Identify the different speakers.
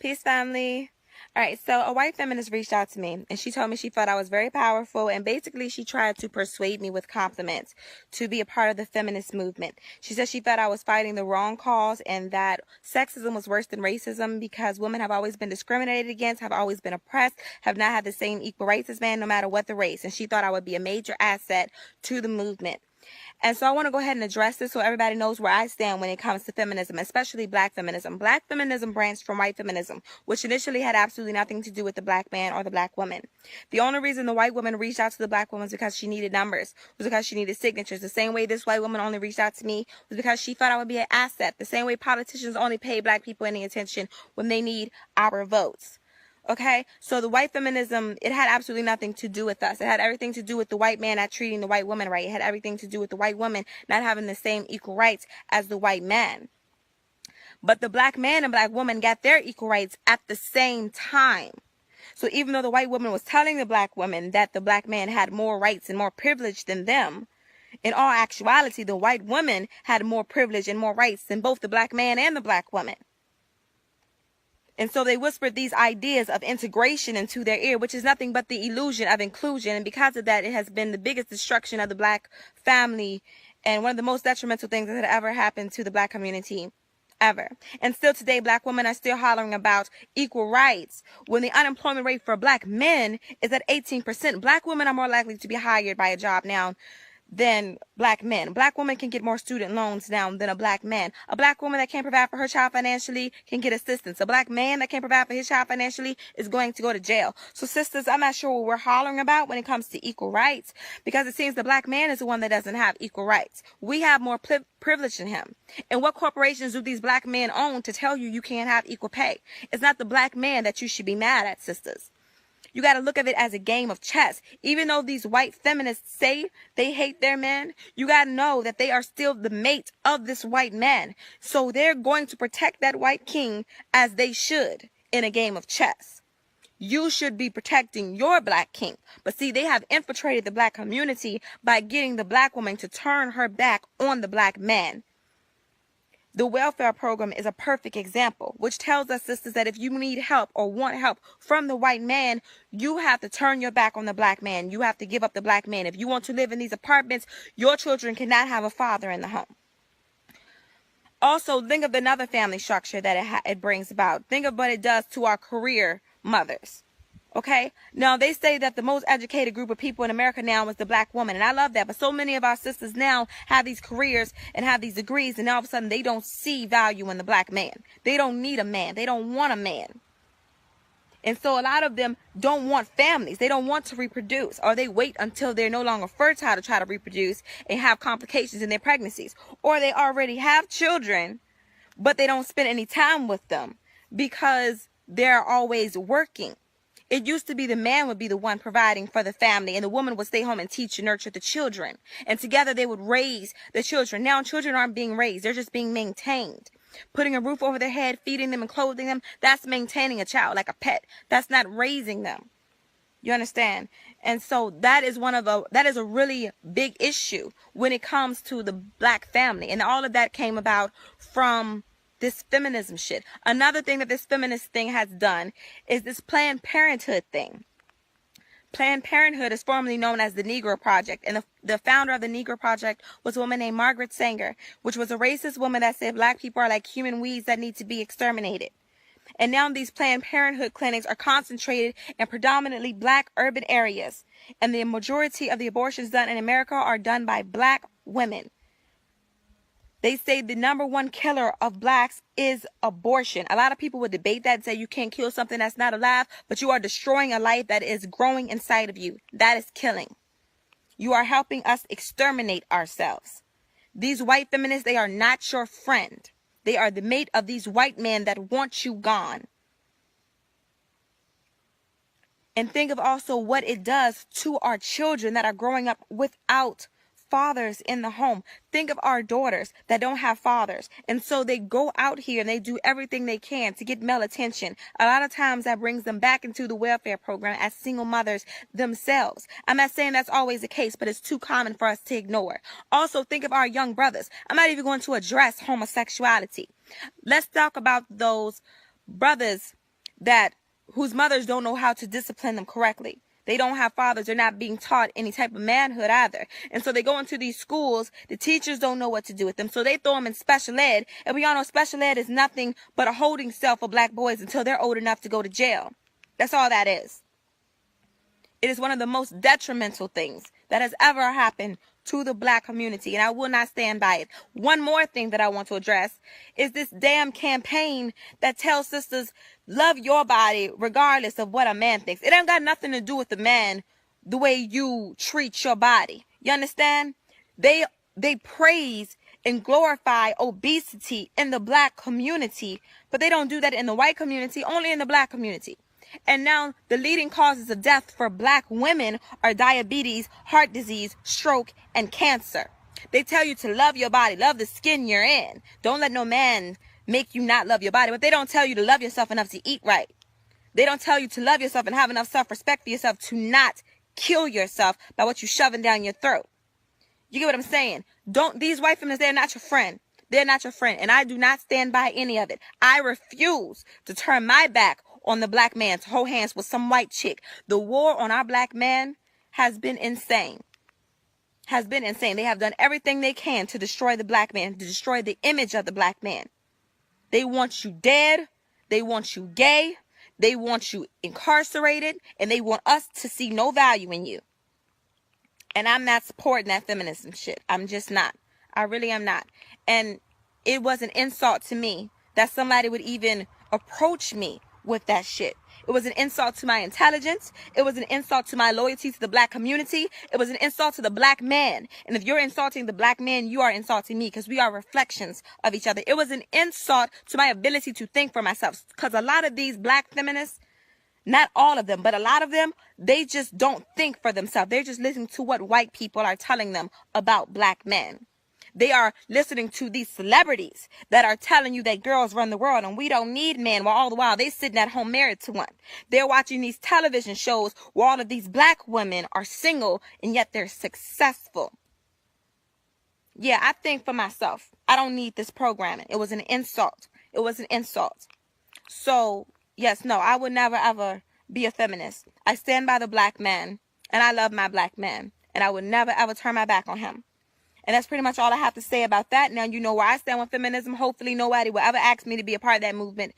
Speaker 1: Peace, family. All right, so a white feminist reached out to me and she told me she thought I was very powerful, and basically she tried to persuade me with compliments to be a part of the feminist movement. She said she thought I was fighting the wrong cause and that sexism was worse than racism because women have always been discriminated against, have always been oppressed, have not had the same equal rights as men no matter what the race, and she thought I would be a major asset to the movement. And so I want to go ahead and address this so everybody knows where I stand when it comes to feminism, especially black feminism. Black feminism branched from white feminism, which initially had absolutely nothing to do with the black man or the black woman. The only reason the white woman reached out to the black woman was because she needed numbers, was because she needed signatures. The same way this white woman only reached out to me was because she thought I would be an asset. The same way politicians only pay black people any attention when they need our votes. Okay, so the white feminism, it had absolutely nothing to do with us. It had everything to do with the white man not treating the white woman right. It had everything to do with the white woman not having the same equal rights as the white man. But the black man and black woman got their equal rights at the same time. So even though the white woman was telling the black woman that the black man had more rights and more privilege than them, in all actuality, the white woman had more privilege and more rights than both the black man and the black woman. And so they whispered these ideas of integration into their ear, which is nothing but the illusion of inclusion. And because of that, it has been the biggest destruction of the black family and one of the most detrimental things that had ever happened to the black community ever. And still today, black women are still hollering about equal rights when the unemployment rate for black men is at 18%. Black women are more likely to be hired by a job now than black men. Black women can get more student loans now than a black man. A black woman that can't provide for her child financially can get assistance. A black man that can't provide for his child financially is going to go to jail. So sisters, I'm not sure what we're hollering about when it comes to equal rights, because it seems the black man is the one that doesn't have equal rights. We have more privilege than him. And what corporations do these black men own to tell you you can't have equal pay? It's not the black man that you should be mad at, sisters. You got to look at it as a game of chess. Even though these white feminists say they hate their men, you got to know that they are still the mate of this white man. So they're going to protect that white king as they should in a game of chess. You should be protecting your black king. But see, they have infiltrated the black community by getting the black woman to turn her back on the black man. The welfare program is a perfect example, which tells us, sisters, that if you need help or want help from the white man, you have to turn your back on the black man. You have to give up the black man. If you want to live in these apartments, your children cannot have a father in the home. Also, think of another family structure that it brings about. Think of what it does to our career mothers. Okay, now they say that the most educated group of people in America now is the black woman, and I love that. But so many of our sisters now have these careers and have these degrees, and all of a sudden they don't see value in the black man. They don't need a man. They don't want a man. And so a lot of them don't want families. They don't want to reproduce, or they wait until they're no longer fertile to try to reproduce and have complications in their pregnancies. Or they already have children, but they don't spend any time with them because they're always working. It used to be the man would be the one providing for the family, and the woman would stay home and teach and nurture the children. And together they would raise the children. Now children aren't being raised. They're just being maintained. Putting a roof over their head, feeding them and clothing them, that's maintaining a child like a pet. That's not raising them. You understand? And so that is a really big issue when it comes to the black family. And all of that came about from this feminism shit. Another thing that this feminist thing has done is this Planned Parenthood thing. Planned Parenthood is formerly known as the Negro Project, and the founder of the Negro Project was a woman named Margaret Sanger, which was a racist woman that said black people are like human weeds that need to be exterminated. And now these Planned Parenthood clinics are concentrated in predominantly black urban areas, and the majority of the abortions done in America are done by black women. They say the number one killer of blacks is abortion. A lot of people would debate that and say you can't kill something that's not alive, but you are destroying a life that is growing inside of you. That is killing. You are helping us exterminate ourselves. These white feminists, they are not your friend. They are the mate of these white men that want you gone. And think of also what it does to our children that are growing up without fathers in the home. Think of our daughters that don't have fathers, and so they go out here and they do everything they can to get male attention. A lot of times that brings them back into the welfare program as single mothers themselves. I'm not saying that's always the case, but it's too common for us to ignore. Also, think of our young brothers. I'm not even going to address homosexuality. Let's talk about those brothers whose mothers don't know how to discipline them correctly. They don't have fathers. They're not being taught any type of manhood either. And so they go into these schools. The teachers don't know what to do with them. So they throw them in special ed. And we all know special ed is nothing but a holding cell for black boys until they're old enough to go to jail. That's all that is. It is one of the most detrimental things that has ever happened to the black community, and I will not stand by it. One more thing that I want to address is this damn campaign that tells sisters, love your body regardless of what a man thinks. It ain't got nothing to do with the man, the way you treat your body. You understand? They praise and glorify obesity in the black community, but they don't do that in the white community, only in the black community. And now the leading causes of death for black women are diabetes, heart disease, stroke, and cancer. They tell you to love your body, love the skin you're in. Don't let no man make you not love your body. But they don't tell you to love yourself enough to eat right. They don't tell you to love yourself and have enough self-respect for yourself to not kill yourself by what you're shoving down your throat. You get what I'm saying? These white feminists, they're not your friend. They're not your friend. And I do not stand by any of it. I refuse to turn my back on the black man to hold hands with some white chick. The war on our black man has been insane. They have done everything they can to destroy the black man, to destroy the image of the black man. They want you dead. They want you gay. They want you incarcerated. And they want us to see no value in you. And I'm not supporting that feminism shit. I'm just not. I really am not. And it was an insult to me that somebody would even approach me with that shit. It was an insult to my intelligence. It was an insult to my loyalty to the black community. It was an insult to the black man. And if you're insulting the black man, you are insulting me, because we are reflections of each other. It was an insult to my ability to think for myself, because a lot of these black feminists, not all of them, but a lot of them, they just don't think for themselves. They're just listening to what white people are telling them about black men. They are listening to these celebrities that are telling you that girls run the world and we don't need men, while all the while they sitting at home married to one. They're watching these television shows where all of these black women are single and yet they're successful. Yeah, I think for myself, I don't need this programming. It was an insult. It was an insult. So, yes, no, I would never ever be a feminist. I stand by the black man and I love my black man, and I would never ever turn my back on him. And that's pretty much all I have to say about that. Now you know where I stand with feminism. Hopefully nobody will ever ask me to be a part of that movement.